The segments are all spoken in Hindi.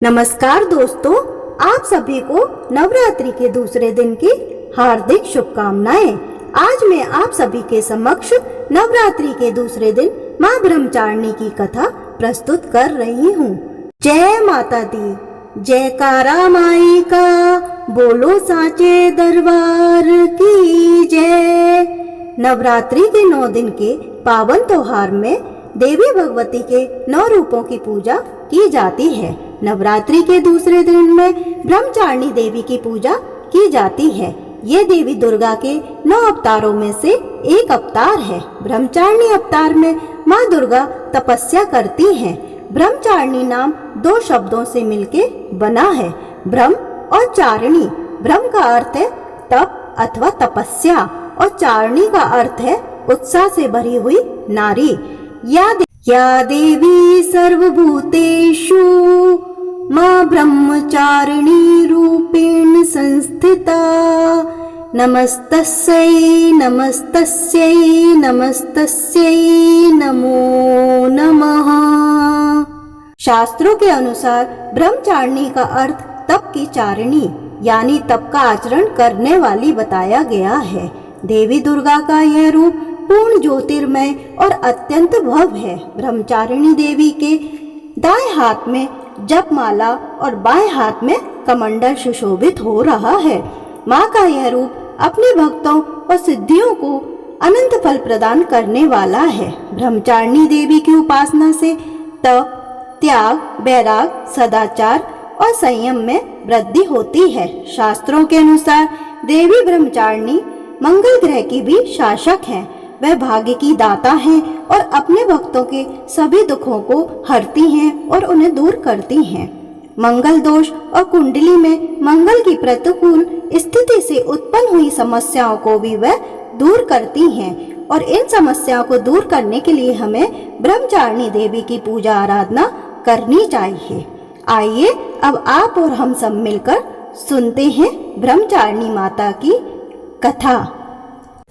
नमस्कार दोस्तों, आप सभी को नवरात्रि के दूसरे दिन की हार्दिक शुभकामनाएं। आज मैं आप सभी के समक्ष नवरात्रि के दूसरे दिन माँ ब्रह्मचारिणी की कथा प्रस्तुत कर रही हूँ। जय माता दी, जयकारा माई का, बोलो साचे दरबार की जय। नवरात्रि के 9 दिन के पावन त्योहार में देवी भगवती के 9 रूपों की पूजा की जाती है। नवरात्रि के दूसरे दिन में ब्रह्मचारिणी देवी की पूजा की जाती है। ये देवी दुर्गा के 9 अवतारों में से एक अवतार है। ब्रह्मचारिणी अवतार में माँ दुर्गा तपस्या करती हैं। ब्रह्मचारिणी नाम 2 शब्दों से मिलके बना है, ब्रह्म और चारिणी। ब्रह्म का अर्थ है तप अथवा तपस्या और चारिणी का अर्थ है उत्साह से भरी हुई नारी। या देवी सर्वभूतेषु माँ ब्रह्मचारिणी रूपेण संस्थिता, नमस्तस्यै नमस्तस्यै नमस्तस्यै नमो नमः। शास्त्रों के अनुसार ब्रह्मचारिणी का अर्थ तप की चारिणी यानी तप का आचरण करने वाली बताया गया है। देवी दुर्गा का यह रूप पूर्ण ज्योतिर्मय और अत्यंत भव्य है। ब्रह्मचारिणी देवी के दाएं हाथ में जपमाला और बाएं हाथ में कमंडल सुशोभित हो रहा है। माँ का यह रूप अपने भक्तों और सिद्धियों को अनंत फल प्रदान करने वाला है। ब्रह्मचारिणी देवी की उपासना से तप, त्याग, वैराग, सदाचार और संयम में वृद्धि होती है। शास्त्रों के अनुसार देवी ब्रह्मचारिणी मंगल ग्रह की भी शासक हैं। वह भाग्य की दाता हैं और अपने भक्तों के सभी दुखों को हरती हैं और उन्हें दूर करती हैं। मंगल दोष और कुंडली में मंगल की प्रतिकूल स्थिति से उत्पन्न हुई समस्याओं को भी वह दूर करती हैं और इन समस्याओं को दूर करने के लिए हमें ब्रह्मचारिणी देवी की पूजा आराधना करनी चाहिए। आइए अब आप और हम सब मिलकर सुनते हैं ब्रह्मचारिणी माता की कथा।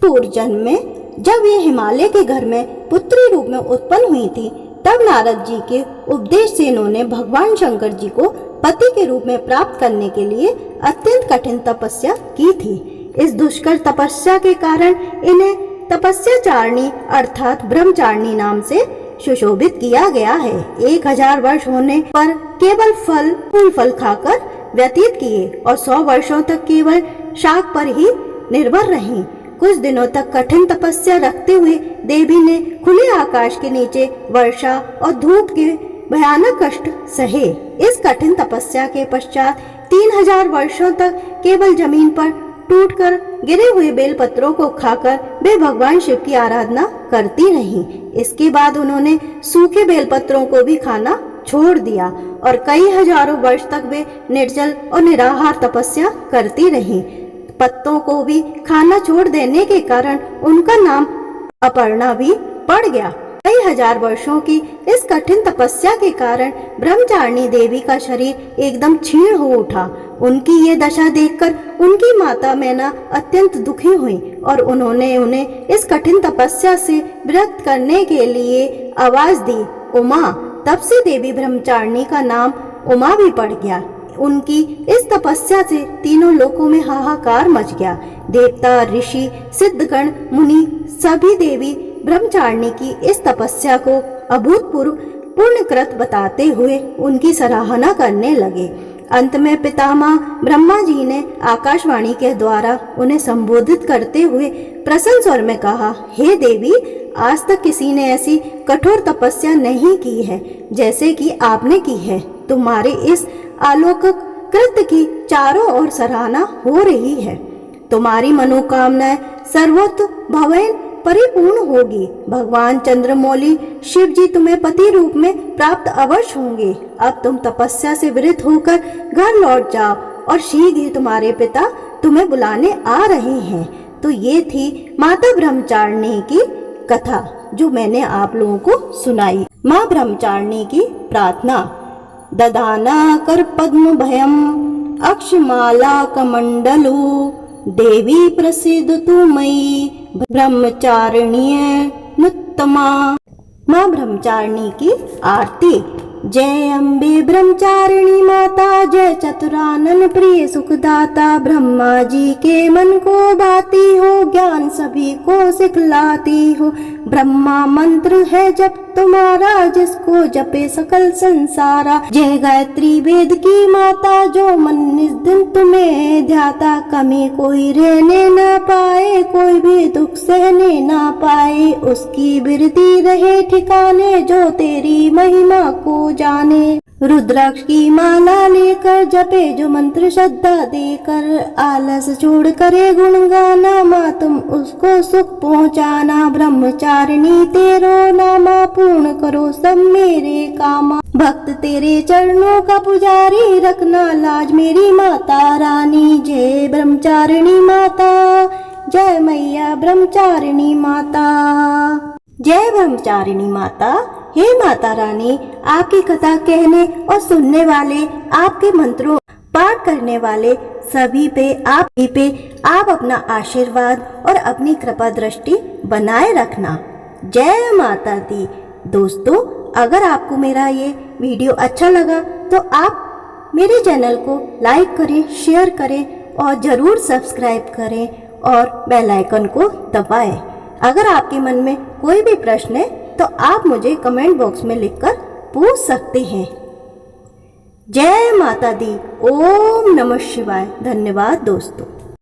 पूर्व जन्म में जब ये हिमालय के घर में पुत्री रूप में उत्पन्न हुई थी, तब नारद जी के उपदेश से इन्होंने भगवान शंकर जी को पति के रूप में प्राप्त करने के लिए अत्यंत कठिन तपस्या की थी। इस दुष्कर तपस्या के कारण इन्हें तपस्याचारिणी अर्थात ब्रह्मचारिणी नाम से सुशोभित किया गया है। 1000 वर्ष होने पर केवल फूल फल खाकर व्यतीत किए और 100 वर्षों तक केवल शाक पर ही निर्भर रहीं। कुछ दिनों तक कठिन तपस्या रखते हुए देवी ने खुले आकाश के नीचे वर्षा और धूप के भयानक कष्ट सहे। इस कठिन तपस्या के पश्चात 3000 वर्षों तक केवल जमीन पर टूटकर गिरे हुए बेलपत्रों को खाकर वे भगवान शिव की आराधना करती रहीं। इसके बाद उन्होंने सूखे बेलपत्रों को भी खाना छोड़ दिया और कई हजारों वर्ष तक वे निर्जल और निराहार तपस्या करती रहीं। पत्तों को भी खाना छोड़ देने के कारण उनका नाम अपर्णा भी पड़ गया। कई हजार वर्षों की इस कठिन तपस्या के कारण ब्रह्मचारिणी देवी का शरीर एकदम क्षीण हो उठा। उनकी ये दशा देखकर उनकी माता मैना अत्यंत दुखी हुई और उन्होंने उन्हें इस कठिन तपस्या से विरक्त करने के लिए आवाज दी, उमा। तब से देवी ब्रह्मचारिणी का नाम उमा भी पड़ गया। उनकी इस तपस्या से तीनों लोकों में हाहाकार मच गया। देवता, ऋषि, सिद्धगण, मुनि सभी देवी ब्रह्मचारिणी की इस तपस्या को अभूतपूर्व पुण्यकृत बताते हुए उनकी सराहना करने लगे। अंत में पितामह ब्रह्मा जी ने आकाशवाणी के द्वारा उन्हें संबोधित करते हुए प्रसन्न स्वर में कहा, हे देवी, आज तक किसी ने ऐसी कठोर तपस्या नहीं की है जैसे कि आपने की है। तुम्हारे इस अलौकिक कृत्य की चारों ओर सराहना हो रही है। तुम्हारी मनोकामनाएं सर्वोत्त भवेन परिपूर्ण होगी। भगवान चंद्रमौली शिव जी तुम्हें पति रूप में प्राप्त अवश्य होंगे। अब तुम तपस्या से विरत होकर घर लौट जाओ और शीघ्र ही तुम्हारे पिता तुम्हें बुलाने आ रहे हैं। तो ये थी माता ब्रह्मचारिणी की कथा जो मैंने आप लोगों को सुनाई। माँ ब्रह्मचारिणी की प्रार्थना। ददाना कर पद्म भयम अक्षमाला कमंडलु, देवी प्रसिद्ध तु मयि ब्रह्मचारिण्य नुत्तमा। माँ ब्रह्मचारिणी की आरती। जय अम्बे ब्रह्मचारिणी माता, जय चतुरानन प्रिय सुखदाता। ब्रह्मा जी के मन को भाती हो, ज्ञान सभी को सिखलाती हो। ब्रह्मा मंत्र है जप तुम्हारा, जिसको जपे सकल संसारा। जय गायत्री वेद की माता, जो मन निज दिन तुम्हें ध्याता। कमी कोई रहने न पाए, कोई भी दुख सहने न पाए। उसकी बिरती रहे ठिकाने, जो तेरी महिमा को जाने। रुद्राक्ष की माला लेकर जपे जो मंत्र श्रद्धा देकर। आलस छोड़ करे गुणगाना, माँ तुम उसको सुख पहुँचाना। ब्रह्मचारिणी तेरो नामा, पूर्ण करो सब मेरे कामा। भक्त तेरे चरणों का पुजारी, रखना लाज मेरी माता रानी। जय ब्रह्मचारिणी माता, जय मैया ब्रह्मचारिणी माता। जय ब्रह्मचारिणी माता। हे माता रानी, आपकी कथा कहने और सुनने वाले, आपके मंत्रों पाठ करने वाले सभी पे आप अपना आशीर्वाद और अपनी कृपा दृष्टि बनाए रखना। जय माता दी। दोस्तों, अगर आपको मेरा ये वीडियो अच्छा लगा तो आप मेरे चैनल को लाइक करें, शेयर करें और ज़रूर सब्सक्राइब करें और बेल आइकन को दबाएं। अगर आपके मन में कोई भी प्रश्न है तो आप मुझे कमेंट बॉक्स में लिखकर पूछ सकते हैं। जय माता दी। ओम नमः शिवाय। धन्यवाद दोस्तों।